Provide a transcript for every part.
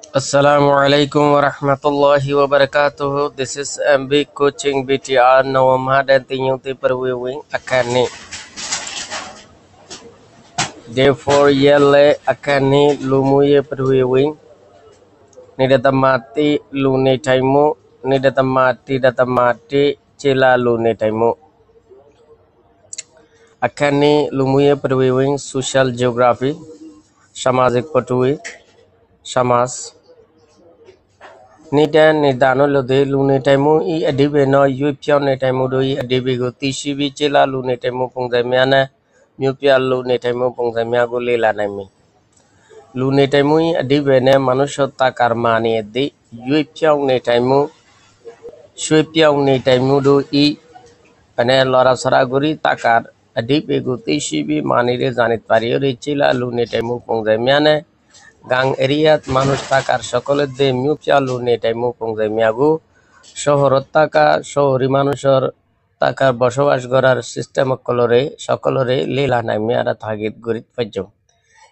Assalamualaikum warahmatullahi wabarakatuh. This is MB Coaching BTR Nawamad and Tinyuti Perwiwing Akani. Therefore, Yele Akani Lumuye Perwiwing Nidatamati Lune Taimu Datamati Chila Lune Taimu Akani Lumuye Perwiwing Social Geography Samazik Patui Shamas Nidan Nidano Lode Lunetemu e Adibeno, Yupion Netemu do Adibigo Tishibi Chila Lunetemu Pongamiana, Mupia Lunetemu Pongamiago Lila Nemi. Lunetemu Adibene Manushota Karmani de Yupion Netemu, Shupion Netemu do E Pane Lora Saraguri Takar, Adibigo Tishibi Manire Zanit Pario Chila Lunetemu Pongamiana. Gang area মানুষ থাকার সকলের দে mutual নেটাইমু পংজাইমিয়াগু শহরত থাকা শহরি মানুষের থাকার বসবাস করার system সকলরে লীলা নামি আর থাগিত গরিত পাইছো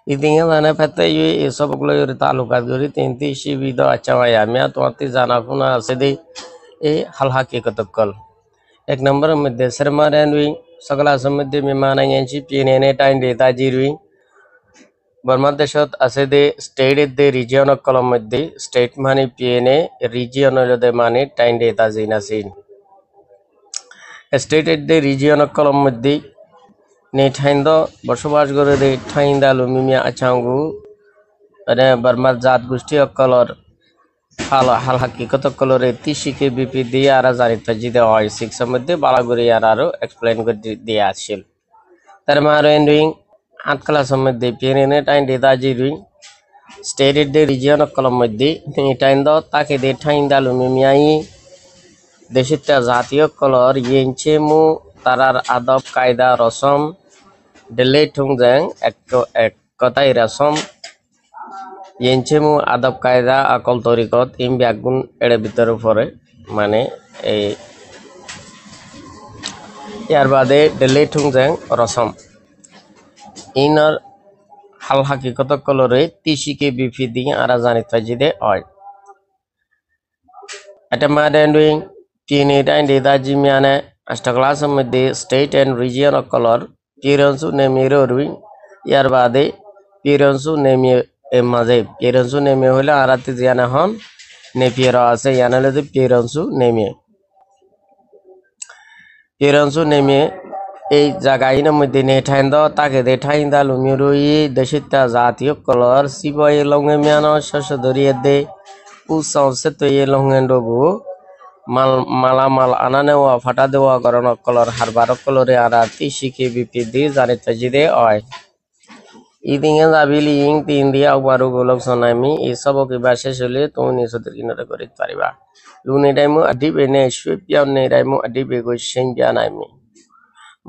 ইদিঙে জানা ফেতে এসবগুলো তালুকাত গরি তিনটি শিবিদ আচ্ছাওয়াই আমি তোমাতে জানা ফোনা আছে দে এই হালহাকি কতকল এক নম্বরের মধ্যে শর্মারেন উইং সকলা মধ্যে মেমানাইছি পিএনএ টাইম ডেটা জিরুইং Barmadeshot আছে দে স্টেট দে রিজিয়ন কলম মধ্যে স্টেট মানে পিএনএ রিজিয়ন দে মানে টাইম ডেটা জিনাসিন স্টেট দে রিজিয়ন কলম মধ্যে নে ঠাইন্দ বসবাস করে দে ঠাইন্দা লুমিমিয়া আছাঙ্গু আরে বার্মার জাত গোষ্ঠী অকলর হাল হাকিকত কলরে তিশিকে বিপি দিয়ে আর জানিত জিদে হয় 6 মধ্যে বালাগুরি আর এক্সপ্লেইন করে দিয়ে আসছিল তার মানে এন্ডিং আট ক্লাস মধ্যে পিএনএ টাইম ডেটা জিরুইং স্টেট দে রিজিয়ন কলম মধ্যে টাইন্দ তাকে দে ঠাইন্দা লুমিমিয়াই দেশিত জাতীয় কলর ইয়েঞ্চেমু তারার আদব কায়দা রসম ডেলে ঠুংজাং এক কথাই রসম ইয়েঞ্চেমু আদব কায়দা আকল তরিকত ইম ব্যাগুন এড়ে ভিতরে পড়ে মানে এই ইয়ার বাদে ডেলে ঠুংজাং রসম ইনার হাল হাকিকত কলরে তিশিকে বিপি দিয়ে আর জানিত ফাজিদে হয় এটা মাডেন্ডুইং পিএনএ টাইম ডেটা জিমিয়ানে আষ্টা ক্লাস মধ্যে স্টেট এন্ড রিজিয়ন কলর পিরনসু নেমিয়ে রুইং ইয়ার বাদে পিরনসু নেমিয়ে মাঝে পিরনসু নেমিয়ে হলে আরাতে জিয়ানা হন নেপিয়ের আছে ইয়ানালে পিরনসু নেমিয়ে এই জায়গার মধ্যে নেঠাইন্দ তাকে দেঠাইন্দা লুমিরুই দেশিতা জাতীয় কলর সিবই লঙ্গে মিয়ানো শস্য ধরিয়ে দে উৎসে তৈরি লঙ্গেন্ডবু মালামাল আনা নেওয়া ফাটা দেওয়া গরণ কলর হারবার কলরে আর তিশিকে বিপি দি জানিত জিদে হয় ইদিঙে যাবিলি ইং তিন দিয়ে আবারও গোলক শোনামি এসবকে বা শেষ হলে তুমি নিজেদের কিনারে করে পারিবা লুনে টাইমু আডিবে নে সুপিয়াও নে টাইমু আডিবে গই সেঙ্গিয়া নাইমি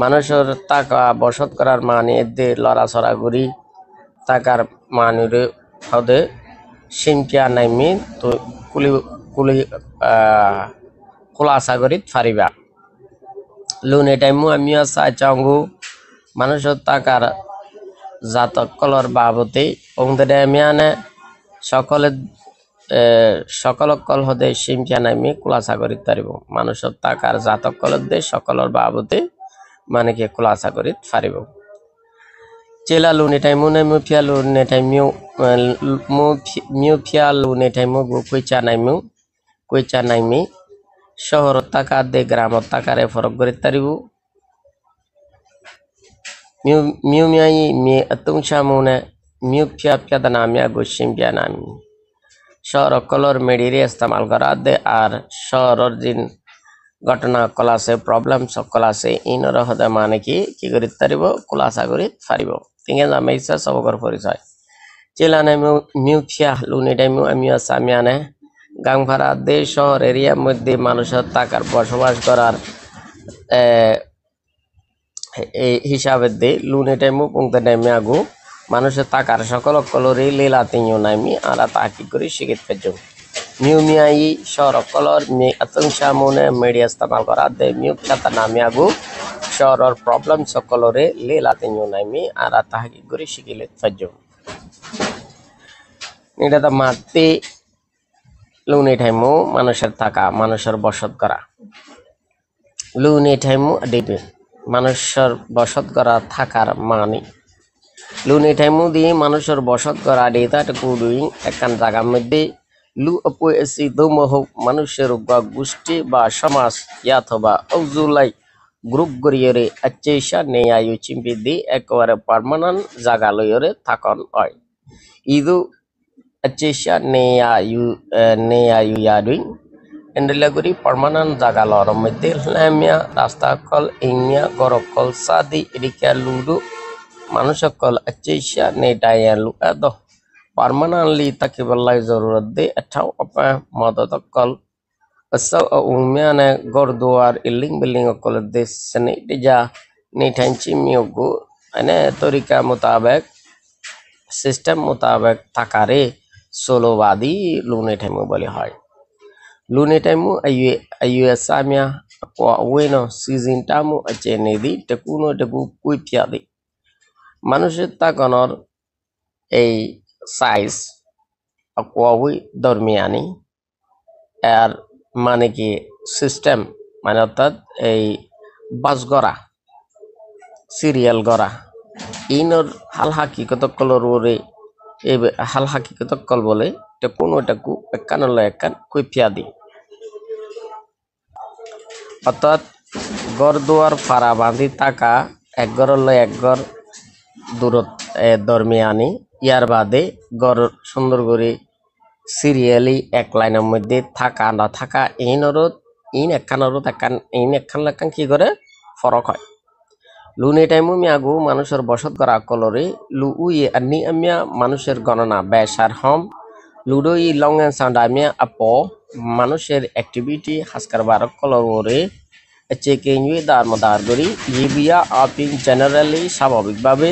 মানুষের টাকা বসত করার মানে দে লড়াছড়া করি টাকার মানুরে হদে সিমকিয়া নাইমি তো কুলি কুলি খোলাসা করি ফারিবা লুনে টাইমু আমি আসা চাঙ্গু মানুষের টাকার জাতক কলর বাবতে ওদের আমি আনে সকল কল হদে সিমকিয়া নাইমি খোলাসা করি পারিব মানুষের টাকার জাতক কলর দে সকলের বাবতে মানে কি খোলাসা করি পারিব চেলা লুনে টাইমু নে মুফিয়া লুনে টাইমু মিউফিয়া লুনে টাইমু কইচা নাইমি শহর টাকা দে গ্রাম টাকারে ফরক করি পারিব মিউমিয়াই মি আতুংশা মুনে মিউফিয়া পিয়াদা নামিয়া গোসিম পিয়া নামি শহর কলর মেডিরে ইস্তেমাল করা দে আর শহরের দিন ঘটনা কলাসে প্রবলেম সকল আছে ইনর হদে মানে কি করি পারিব খোলাসা করি পারিব তিঙে জামাইছা সবকর পরিচয় চেলানে মিউফিয়া লুনি টাইমু আমি আসামিয়ানে গাংভাড়া দে শহর এরিয়ার মধ্যে মানুষের টাকার বসবাস করার এই হিসাবে দে লুনি টাইমু পংতে টাইমে আগু মানুষের টাকার সকল কলরে লীলা তিনিও নামি আর তাকি করে শিখিত পেজম মিউমিয়াই শহরকলর মি আতংশা মনে মিডিয়া ইস্তেমাল করা দে মিউফিয়াতা নামি আগু শহরের প্রবলেম সকলরে লীলা তিনিও নামি আর তাকি করে শিখিলে পেজম এটা তো মাটি লুনি টাইমও মানুষের থাকা মানুষের বসত করা লুনি টাইমও দিবে মানুষের বসত করা থাকার মানে লুনি টাইমও দিয়ে মানুষের বসত করা ডেটা টুকুই একান জায়গার মধ্যে লু অপেসি দমহ মানুষের গোষ্ঠী বা সমাজ অথবা অজুলাই গ্রুপ গড়িয়ে আচ্ছেসা নেয়ায়ু চিম্পিদি একেবারে পার্মানেন্ট জায়গা লইরে থাকন হয় ইদু আচ্ছেসা নেয়ায়ু ইয়াদুই এন্ডেলাগুড়ি পার্মানেন্ট জায়গা লর মধ্যে লামিয়া রাস্তা কল ইমিয়া গরকল সাদি এদিকে লুডু মানুষ কল আচ্ছেসা নেটায়া লু এদ পার্মানেন্টলি তাকে বলাই জরুরত দে এঠাও আপা মদত call asal umumnya gorduar iling beling okol des seni deja ni tanci miogu ane torika mutabak system mutabak takare solowadi lune taimu bole hoy lune taimu ayu asamya kwa weno season tamu achene di tekuno teku kuipiadi মানুষের তাকনর এই size আকওয়াই দরমিয়ানি আর মানে কি system মানে অর্থাৎ এই বাস গড়া serial গড়া ইনর হাল হাকিকত কলর ওরে এই হাল হাকিকত কল বলে এটা কোনোটাকু একান একান কৈফিয়া দি অর্থাৎ গড় দুয়ার ফাড়া বাঁধি থাকা এক গড় এক গড় দূরত দরমিয়ানি ইয়ার বাদে গড় সুন্দর করে সিরিয়ালি এক লাইনের মধ্যে থাকা না থাকা ইন একখান লেখান কি করে ফরক হয় লুনি টাইমু মিয়াগু মানুষের বসত করা কলরে লু উয়ে আনি আমিয়া মানুষের গণনা বেসার হম লুডো ই লং এন্ড সাউন্ড আমিয়া আপো মানুষের অ্যাক্টিভিটি হাসকার বার কলরে চেকে ইউই দার গরি ইবিয়া আপিং জেনারেলি স্বাভাবিকভাবে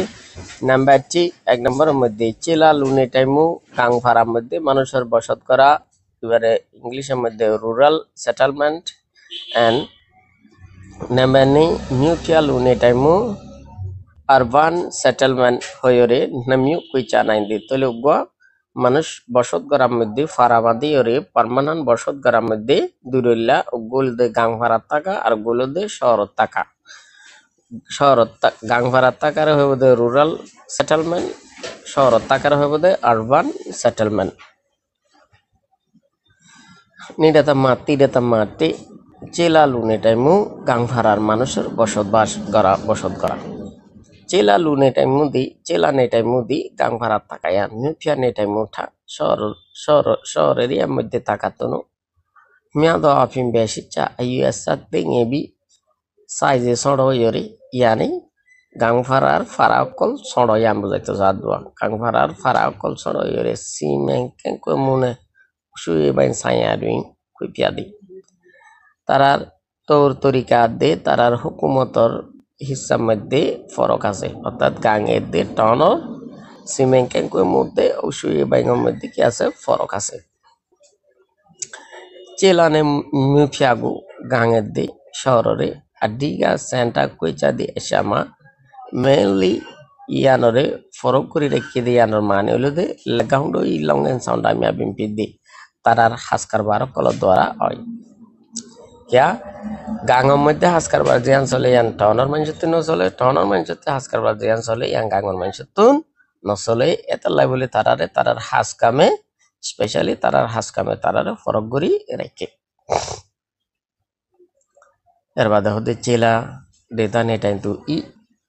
নাম্বার 1 এক নম্বরের মধ্যে চেলা লুনি টাইমু কাং ভাড়ার মধ্যে মানুষের বসত করা এবারে ইংলিশের মধ্যে rural settlement and number 2 nuclear লুনি টাইমু আরবান সেটেলমেন্ট হয়রে নামিউ কুইচা নাইন দি তলে উগা মানুষ বসত করার মধ্যে ফারাবাদি ওরে পার্মানেন্ট বসত করার মধ্যে দুরইলা গোল দে গাং ভাড়া টাকা আর গোল দে শহর টাকা শহরত গাং ভাড়া টাকার হইব দে রুরাল সেটেলমেন্ট শহরত টাকার হইব দে আরবান সেটেলমেন্ট নিডাতা মাটি চেলা লুনে টাইমু গাং ভাড়ার মানুষের বসত করা চেলা লুনে টাইমু দি চেলা নে টাইমু দি গাং ভাড়া টাকায়া নিউফিয়া নে টাইমু থা শহর এরিয়ার মধ্যে টাকাতনো মিয়াদ আফিম বেশি চা আইএসআ তেঙেবি সাইজে সড় ইয়রে ইয়ানি গাং ভাড়ার ফারাকল সড় ইয়াম বুঝাইতো জাদুয়া গাং ভাড়ার ফারাকল সড় ইয়রে সিমেং কেন মনে শুয়ে বাইন সাইয়া দুই কুইপিয়াদি তারার তোর তরিকা দে তারার হুকুমতর হিসাব মধ্যে ফরক আছে অর্থাৎ গাঙের দে টন সিমেং কেন মধ্যে শুয়ে বাইনের মধ্যে কি আছে ফরক আছে চেলানে মিফিয়াগু গাঙের দে শহরে আদিগা সেন্টা কুইচা দি এসামা মেনলি ইয়ানরে ফরক করে রেখে দিয়ে ইয়ানোর মানে হলো দে লেগাউন্ডো ই লং এন্ড সাউন্ড আমি আবিম্পি দি তারার হাসকার বার কল দ্বারা হয় क्या गांगों मध्य हासकर बार जियान सोले यान टाउनर मंचतुन नसोले टाउनर मंचते हासकर बार जियान सोले यान गांगों मंचतुन नसोले एतलाई बोले तारार हासकामे स्पेशली तारार हासकामे तारारे फरक गरी रेखे এর বাদে হতে চেলা দেতা নে টাইম তু ই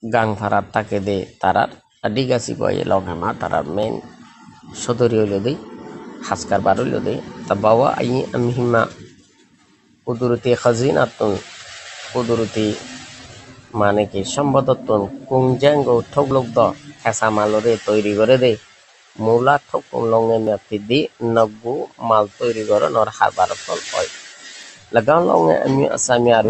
গাং ফারার তাকে দে তারার আদিগাসি কয়ে লগেমা তারার মেন সদরি হইল দেই হাসকার বার হইল দেই তা বাবা আই আমহিমা কুদরতি খাজিনাতুন কুদরতি মানে কি সম্পদতুন কুংজাঙ্গ ঠকলক দ হেসা মালরে তৈরি করে দে মৌলা ঠক লঙ্গে মেপি দি নগু মাল তৈরি করে নর হারবার ফল হয় লাগান লঙ্গে আমি আসামি আর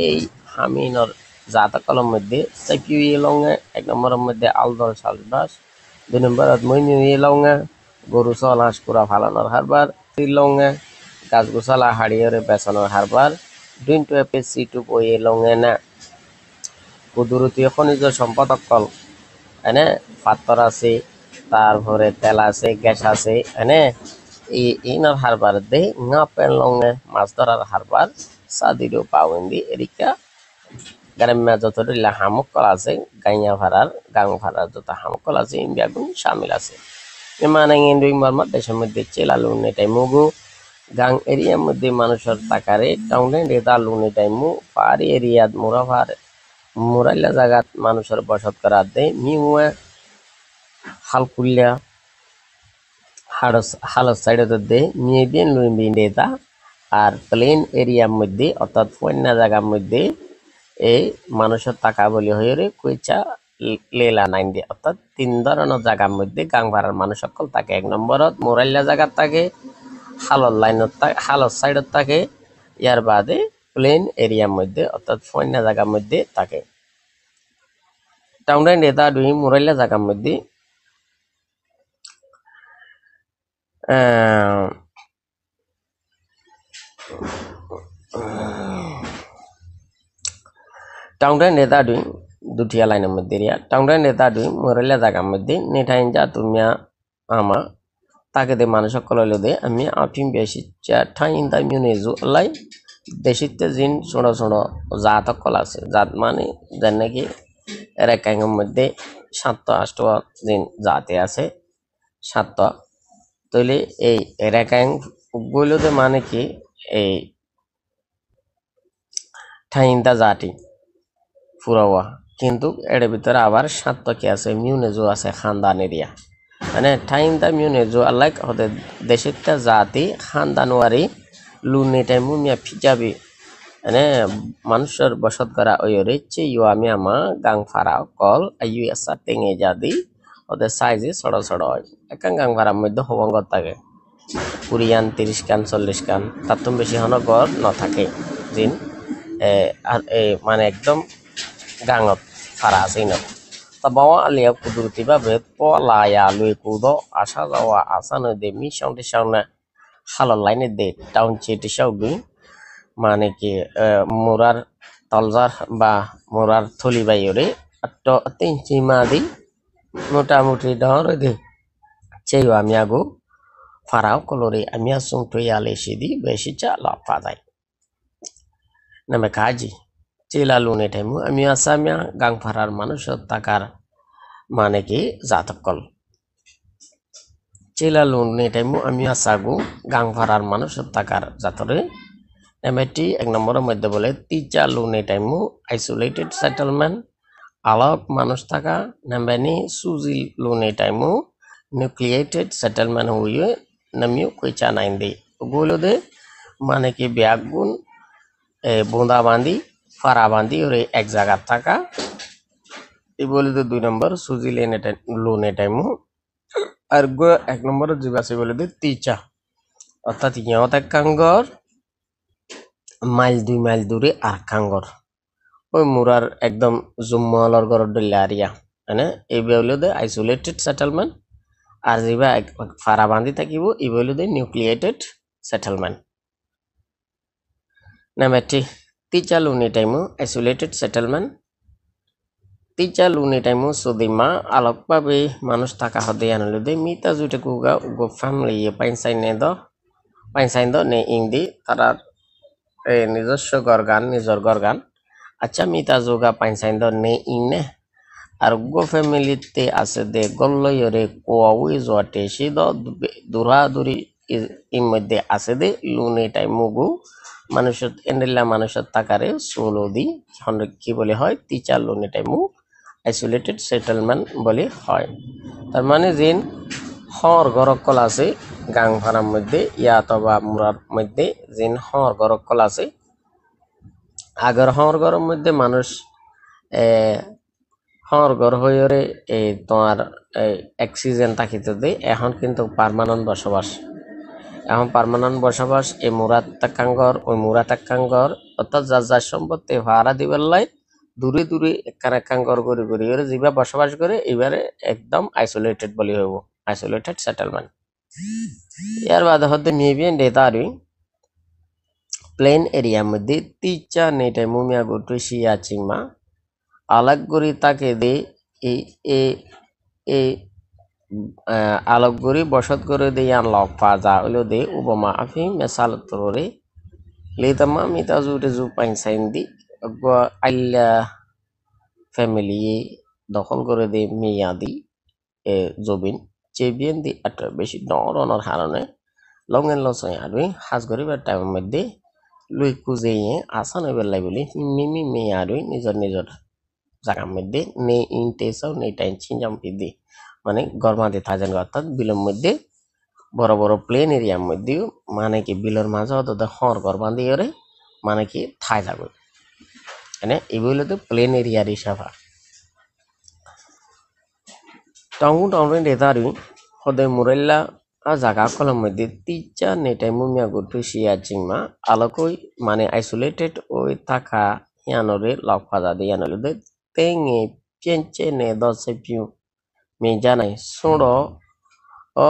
এই হামিনর জাতা কলম মধ্যে সাকিউ লঙ্গে এক নম্বরের মধ্যে আলদল সালবাস দুই নম্বরত মইনি লঙ্গে গরু সলাস পুরা ফালানোর হারবার তিন লঙ্গে গাছ গোছালা হাড়িয়ে বেচনের হারবার দুই টু এপে সি টু বই লঙ্গে না কুদরতি খনিজ সম্পদ অকল এনে পাত্তর আছে তারপরে তেল আছে গ্যাস আছে এনে ইনার হারবার দে ngapen longe মাছ ধরার হারবার সাদিরও পাওয়েন্দি এরিকা গ্রাম্য যত হামুক কল আছে গাইয়া ভাড়ার গাং ভাড়ার যত হামুক কল আছে ইন্ডিয়াগুন সামিল আছে মানে ইন্ডুই মারমার দেশের মধ্যে চেলালু নেটাই মুগু গাং এরিয়ার মধ্যে মানুষের তাকারে টাউনে রেদা লুনে টাইমু পাহাড়ি এরিয়াত মুরাভার মুরাইলা জায়গাত মানুষের বসত করা দে মিউয়া হালকুল্লা হালত সাইডত দে মিয়েবিয়ান লুইবিন দেতা আর প্লেন এরিয়ার মধ্যে অর্থাৎ ফন্যা জায়গার মধ্যে এই মানুষের টাকা বলি হয়ে রে কইচা লেলা নাইন দিয়ে অর্থাৎ 3 ধরনের জায়গার মধ্যে গাং ভাড়ার মানুষ সকল থাকে 1 নম্বরত মোরাইলা জায়গার থাকে হালত লাইনত হালত সাইডত থাকে ইয়ার বাদে প্লেন এরিয়ার মধ্যে অর্থাৎ ফন্যা জায়গার মধ্যে থাকে টাউন নেতা দুই মোরাইলা জায়গার মধ্যে টাউনটা নেতা দুই দুটিয়া লাইনের মধ্যে টাউনটা নেতা দুই মোরাইলা জায়গার মধ্যে নেঠাইন যা তুমি আমা তাকে দে মানুষ সকল হইল দে আমি আফিম বেশি ঠাইন দা মিউনেজু লাই দেশিতে জিন ছোট ছোট জাত সকল আছে জাত মানে যেন নাকি রেকাইঙের মধ্যে 7-8টা জিন জাতে আছে 7টা তৈলে এই রেকাইং গুলোতে মানে কি এই ঠাইনটা জাতি ফুরাওয়া কিন্তু এর ভিতরে আবার 7টা কি আছে মিউনেজু আছে খানদান এরিয়া মানে ঠাইনটা মিউনেজু আলাইক ওদের দেশিতে জাতি খানদানওয়ারি লুনি টাইমু মিয়া ফিজাবি মানে মানুষের বসত করা ওইরে চেয়ে আমি আমা গাং ফারা কল আইউ এসা টেঙে যাদি ওদের সাইজে ছোট ছোট হয় একান গাং ভাড়ার মধ্যে হবঙ্গ থাকে 20 30 কান 40 কান তার তো বেশি হন গড় ন থাকে দিন মানে একদম গাঙত ফারা আছে না তা বাবা আলিয়া কুদরতি ভাবে পলায়া লুই কুদো আসা যাওয়া আসানো দে মি সাউন্ডে সাউন্ডে হালার লাইনে দে টাউন চেটে সাউডি মানে কি মোরার তলজার বা মোরার থলি বাইরে আটটো 3 চিমা দি মোটামুটি ডর দে চেয়ে আমি আগু ফারাও কলরে আমি আসুন টুইয়ালে সিদি বেশি চালা পাদাই নামে কাজি চেলালু নেটাইমু আমি আসামিয়া গাং ফারার মানুষ টাকার মানে কি জাতকল চেলালু নেটাইমু আমি আসাগু গাং ফারার মানুষ টাকার জাতরে এমএটি 1 নম্বরের মধ্যে বলে তিচা লুনে টাইমু আইসোলেটেড সেটেলমেন্ট আলাপ মানুষ থাকা নাম্বানি সুজি লুনে টাইমু নিউক্লিয়েটেড সেটেলমেন্ট হইয়ে নামিও কইচা নাইন দে ওগুলো দে মানে কি ব্যাগুন বোঁদা বাঁধি ফাড়া বাঁধি ওরে এক জায়গার থাকা এগুলো তো 2 নম্বর সুজি লুনে টাইমু আর 1 নম্বর জীবাসী বলে দে তিচা অর্থাৎ ইয়ত এক কাঙ্গর মাইল 2 মাইল দূরে আর কাঙ্গর ওই মুরার একদম জুম্মলর গড় ডলারিয়া মানে এই বলে দে আইসোলেটেড সেটেলমেন্ট আর যেবা ফারা বাঁধি থাকিব এই বলে দে নিউক্লিয়েটেড সেটেলমেন্ট নামেটি তিচা লুনি টাইমু আইসোলেটেড সেটেলমেন্ট তিচা লুনি টাইমু সুদিমা আলোকভাবে মানুষ থাকা হদে আনলে দে মিতা জুটে কুগা উগো ফ্যামিলি পাইনসাইন দ নে ইংদি তারার নিজস্ব গরগান নিজর গরগান আচ্ছা মিতা যোগা পাইনসাইন দ নে ইনে আর গো ফ্যামিলিতে আছে দে গল্লয়রে কোয়াউই জোয়াটে সে দূরাদূরি এর মধ্যে আছে দে লুনে টাইমুগু মানুষের এন্ডেলা মানুষের তাকারে সোলো দি কি বলে হয় তিচা লুনে টাইমু আইসোলেটেড সেটেলমেন্ট বলে হয় তার মানে জিন হর গরকল আছে গাং ভাড়ার মধ্যে ইয়া অথবা মুরার মধ্যে জিন হর গরকল আছে আগের হর গরম মধ্যে মানুষ হর ঘর হয়ে তোমার অক্সিজেন থাকিতে দেয় এখন কিন্তু পার্মানেন্ট বসবাস এখন পার্মানেন্ট বসবাস এই মুরাদ টাকাঙ্গর ওই মুরাদ টাকাঙ্গর অর্থাৎ যার যার সম্পত্তি ভাড়া দিবার লাই দূরে দূরে একাঙ্গর করে করে যেভাবে বসবাস করে এবারে একদম আইসোলেটেড বলি হইব আইসোলেটেড সেটেলমেন্ট এর বাদে হতে মেবিয়ান ডেতারি প্লেন এরিয়ার মধ্যে তিচা নেটে মুমিয়া গোটু শিয়া চিংমা আলাগ করি তাকে দে এই আলোকগুরি বসত করে দিয়ে আনলক পাজা হইলো দে উপমা আফি মেসাল তোরে লেতামা মিতা জুরে জু পাইনসাইন দি আইলা ফ্যামিলি দখল করে দে মিয়াদি জবিন চেবিয়েন দি একটা বেশি নরনর হারনে লঙ্গেন লসই আরবি হাজ গরিবার টাইমের মধ্যে লুই কুজে আসানো বেলাই বলি মিমি মেয়ে আরবি নিজর নিজর জায়গার মধ্যে নে ইনটেসাও নে টাইম চিনজাম পিদি মানে গরমাদি থাকেন অর্থাৎ বিলের মধ্যে বড় বড় প্লেন এরিয়ার মধ্যেও মানে কি বিলের মাঝে অত হর গরবান্দি ওরে মানে কি থাই যাবে মানে এগুলো তো প্লেন এরিয়ার হিসাবা টাউন টাউন রেদারি হদে মুরেল্লা জায়গা কলম মধ্যে তিচা নেটাই মুমিয়া গুটু শিয়া চিংমা আলোকই মানে আইসোলেটেড ওই থাকা ইয়ানরে লকফাজা দে ইয়ানলে তেঙে পেঞ্চে নে দশে পিউ মে জানাই সুড়ো ও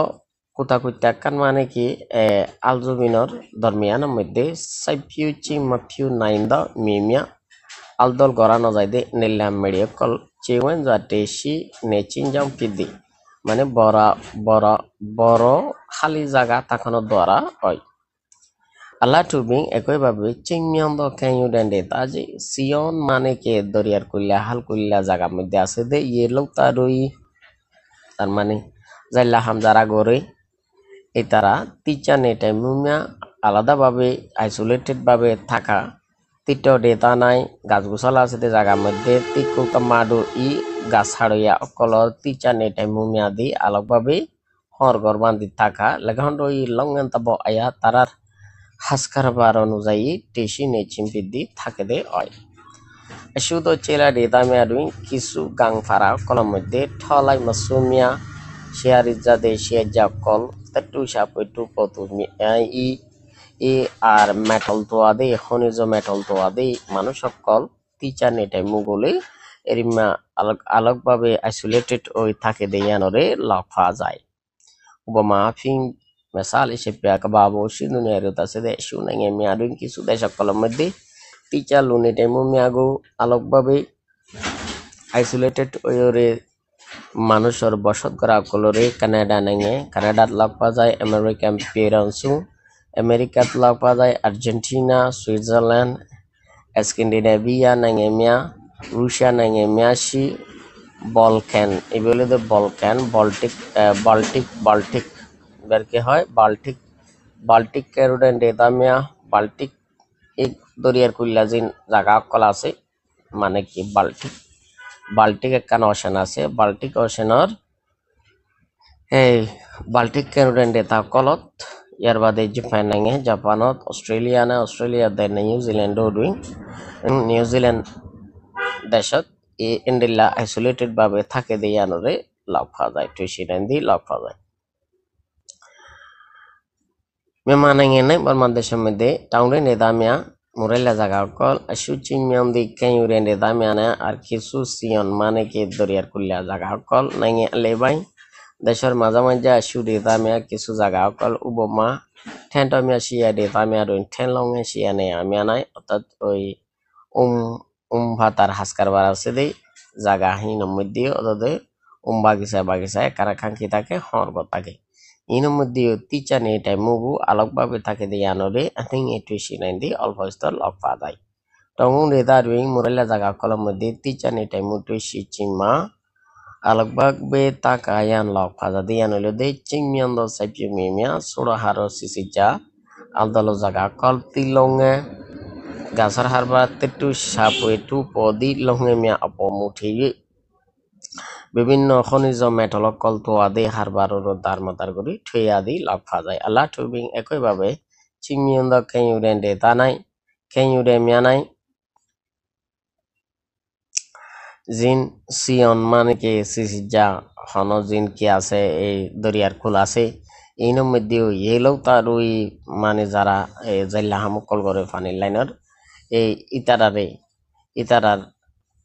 কুতা কুতা kan মানে কি আলজুবিনর দরমিয়ানের মধ্যে সাইপিউ চিংমা পিউ নাইন দ মিমিয়া aldol gorano যাইদে নিলাম মেডিয়া কল চেওয়েন যাতে সি নেচিনজাম পিদি মানে বড় বড় বড় খালি জায়গা তাকানোর দ্বারা হয় আল্লাহ টুবিং একইভাবে চিংমিয়ান দ ক্যান ডেন্ডে তাজি সিয়ন মানে কে দরিয়ার কুল্লা হাল কুল্লা জায়গার মধ্যে আছে দে ইয়ে লোক তারই তার মানে যাইলা হামজারা গড়ে এই তারা তিচা নেটাই মুমিয়া আলাদাভাবে আইসোলেটেড ভাবে থাকা তিটো ডেটা নাই গাছ গোছালা আছে জায়গার মধ্যে তিকুকা মাডু ই গাছ হাড়িয়া অকল তিচা নেটাই মুমিয়া দি আলোকভাবে হর ঘর বান্ধি থাকা লেখান্ড ই লঙ্গন তাব আয়া তারার হাসকারবার অনুযায়ী টেসি নেচিম্পি দি থাকে দে হয় শুধু চেলা ডেটা মেয়াদুই কিছু গাং ফারা কলম মধ্যে ঠলাই মাসুমিয়া শেয়ারিজা দে শেয়াজা কল তেটু সাপেটু পতু ই এ আর মেটাল তোয়া দে খনিজ মেটাল তোয়া দে মানুষ সকল টিচার নেটাই মুগলে এরিমা আলোকভাবে আইসোলেটেড ওই থাকে দেয়ানরে লাফা যায় উপমা ফিং মেসাল হিসেবে বাবু সিন্দুনিয়ার আছে দে শুনাইয়ে মেয়াদুন কিছু দেশ সকলের মধ্যে টিচার লুনেটাই মুমিয়াগো আলোকভাবে আইসোলেটেড ওই মানুষের বসত করা কলরে কানাডা নেঙে কানাডাত লগ পাওয়া যায় আমেরিকান পেরান্সু আমেরিকাত লগ পাওয়া যায় আর্জেন্টিনা সুইজারল্যান্ড স্ক্যান্ডিনেভিয়া নেঙেমিয়া রুশিয়া নেঙেমিয়াসি বলক্যান এগুলো তো বলক্যান বাল্টিক বেরকে হয় বাল্টিক ক্যারোডেন ডেদামিয়া বাল্টিক এই দরিয়ার কুল্লা জিন জায়গা কল আছে মানে কি বাল্টিক একখান অশান আছে বাল্টিক অশানের এই বাল্টিক ক্যারোডেন ডেতা কলত ইয়ার বাদে জাপান নাঙে জাপানত অস্ট্রেলিয়া দে নিউজিল্যান্ড ডুইং নিউজিল্যান্ড দেশত এই ইন্ডিলা আইসোলেটেড ভাবে থাকে দেয়ানরে লাভ পাওয়া যায় টুইশিরেন দি লাভ পাওয়া যায় মেমানাঙে নাই বর্মান দেশের মধ্যে টাউনে নেদামিয়া মুরেলা জায়গা কল সুচিমিয়াম দি কেউরে নেদামিয়ানা আর কিছু সিয়ন মানে কি দরিয়ার কুল্লা জায়গা কল নাঙে লেবাই দেশের মাঝামাঝি আসু নেদামিয়া কিছু জায়গা কল উপমা ঠেনটমিয়া শিয়া নেদামিয়া রইন ঠেন লঙে শিয়া নে আমিয়া নাই অর্থাৎ ওই ভাতার হাসকার বার আছে দেই জায়গা হিন মধ্যে অতদে বাগিচায় কারাকাঙ্কি থাকে হর থাকে ইনের মধ্যে তিচা নেটাই মুগু আলোকভাবে থাকে দিয়ে আনরে আথিং এটু সিনাই দি অল্প স্তর লক পা যায় টঙ্গুং রেদা রুইং মুরেলা জায়গা কলম মধ্যে তিচা নেটাই মুটু সিচিমা আলোকভাবে তাকায়ান লক ফাজা দিয়ে আনলে দে চিংমিয়ান দ সাইপি মিমিয়া সুড়ো হারো সিসিচা আলদলো জায়গা কল তিলঙ্গে গাছার হারবা তেটু সাপে টু পদি লঙ্গে মিয়া অপমুঠি বিভিন্ন খনিজ মেটল কল তোয়া দে হারবারর দারমাদার করি ঠুই আদি লাভ পা যায় আল্লাহ টুবিং একইভাবে চিংমিয়ন্দ কেউরেন ডে তা নাই কেউরে মিয়া নাই জিন সিয়ন মানে কি সিসিজা হন জিন কি আছে এই দরিয়ার কুল আছে এইনের মধ্যেও এলেও তার ওই মানে যারা জাইলা হামকল করে ফানির লাইনের এই ইতারার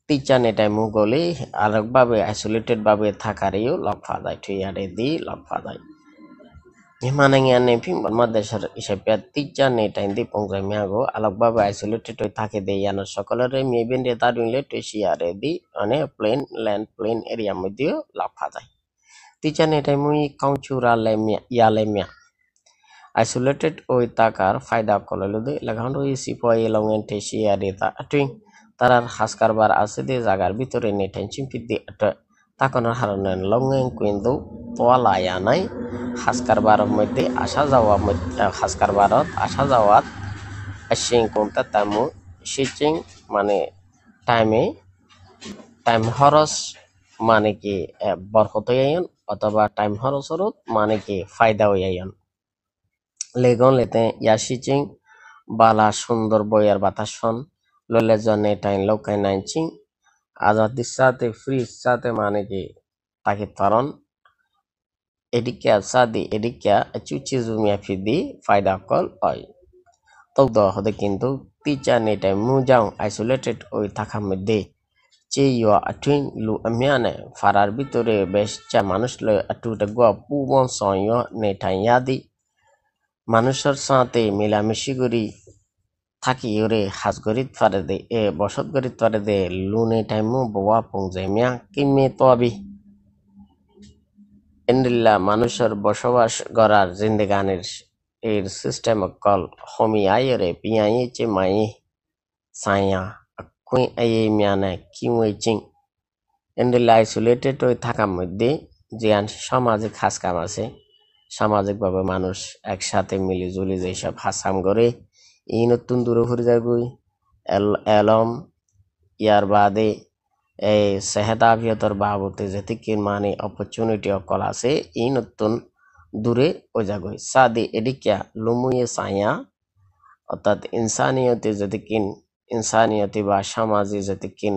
টিচার নেটাই মুগলে আরেকভাবে আইসোলেটেড ভাবে থাকারেও লক পা যায় ঠুইয়ারে দি লক পা যায় হিমানাঙ্গিয়া নেফিং বর্মা দেশের হিসেবে টিচার নেটাই দি পংজাই মিয়াগো আলোকভাবে আইসোলেটেড হয়ে থাকে দে ইয়ানোর সকলের মেবেন রে তার উইলে টেসিয়ারে দি মানে প্লেন ল্যান্ড প্লেন এরিয়ার মধ্যেও লক পা যায় ticha ne tai mui kaunchura lemya ya lemya isolated oi takar faida kololo de lagando isi poi longen teshi adeta atwing tarar haskar bar ase de jagar bitore ne tenchim pidde ata takonar haranen longen kwindu toala ya nai haskar bar মধ্যে আসা যাওয়া হাসকার বারত আসা যাওয়াত asking কোনটা তামু সিচিং মানে time খরচ মানে কি বরকত আইন অথবা টাইম খরচরত মানে কি ফায়দা আইন লেগন লেতে ইয়া সিচিং বালা সুন্দর বইয়ের বাতাসন ললে জনে টাইম লোকাই নাইচিং আজাদির সাথে ফ্রি সাথে মানে কি তাকে তরণ এদিকে সাদি এদিকে চুচি জুমিয়া ফিদি ফায়দা কল হয় তো হতে কিন্তু তিচা নেটাই মুজাং আইসোলেটেড ওই থাকা মধ্যে যে ইয়া আটুইং লু আমিয়ানে ফারার ভিতরে বেশ চা মানুষ লয় আটুটা গোয়া পুবন সয় নেটাই ইয়াদি মানুষের সাথে মিলামিশি করি থাকি ওরে হাজ গরিত পারে দে বসত গরিত পারে দে লু নেটাই মু বওয়া পংজাইমিয়া কিমে তবি এন্ডিল্লা মানুষের বসবাস গড়ার জিন্দেগানের এর সিস্টেম কল হমি আইরে পিয়াই চে মাই সায়া কুই আই মিয়ানে কিউই চিং এন্ডিল্লা আইসোলেটেড ওই থাকার মধ্যে যে সামাজিক কাজ কাম আছে সামাজিকভাবে মানুষ একসাথে মিলিজুলি যেসব হাসাম করে এই নতুন দূরে ঘুরে যাগুই এলম ইয়ার বাদে এই সেহেদাভিয়তর বাবতে যেতিকিন মানে অপরচুনিটি অকল আছে এই নতুন দূরে ও যাগই সাদি এদিকিয়া লুমুয়ে সায়া অর্থাৎ ইনসানিয়তে যেতিকিন ইনসানিয়তি বা সামাজিক যেতিকিন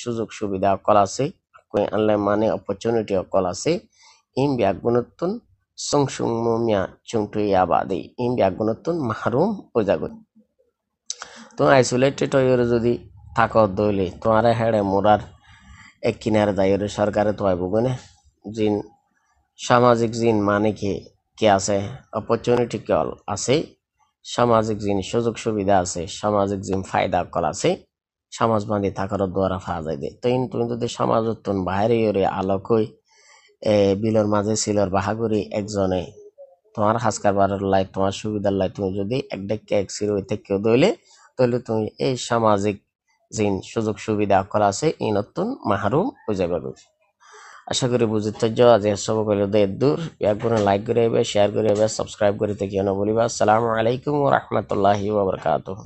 সুযোগ সুবিধা অকল আছে কই আনলে মানে অপরচুনিটি অকল আছে ইম ব্যাগুনতুন সংসুমিয়া চুংটুইয়া বাদে ইম ব্যাগুনতুন মাহরুম ও যাগই তো আইসোলেটেড হয়ে যদি থাকো দইলে তোমার হেড়ে মোরার এক কিনারে দায়রে সরকারে তো বুগনে জিন সামাজিক জিন মানে কি আছে অপরচুনিটি কল আছে সামাজিক জিন সুযোগ সুবিধা আছে সামাজিক জিন ফায়দা কল আছে সমাজ বান্ধি থাকার দ্বারা পাওয়া যায় দে তো তুমি যদি সমাজতন বাইরে ওরে আলোকই বিলর মাঝে সিলর বাহাগুড়ি একজনে তোমার হাসকার বারের লাই তোমার সুবিধার লাই তুমি যদি এক ডেকে এক সিরোই থেকে দইলে তাহলে তুমি এই সামাজিক জিন সুযোগ সুবিধা করা আছে এই নতুন মাহরুম হয়ে যাবে আশা করি বুঝতে আজ সব কইলে দূর একগুণে লাইক করে শেয়ার করে সাবস্ক্রাইব করে থেকে বলিবা আসসালামু আলাইকুম ওয়া রাহমাতুল্লাহি ওয়া বারাকাতুহু।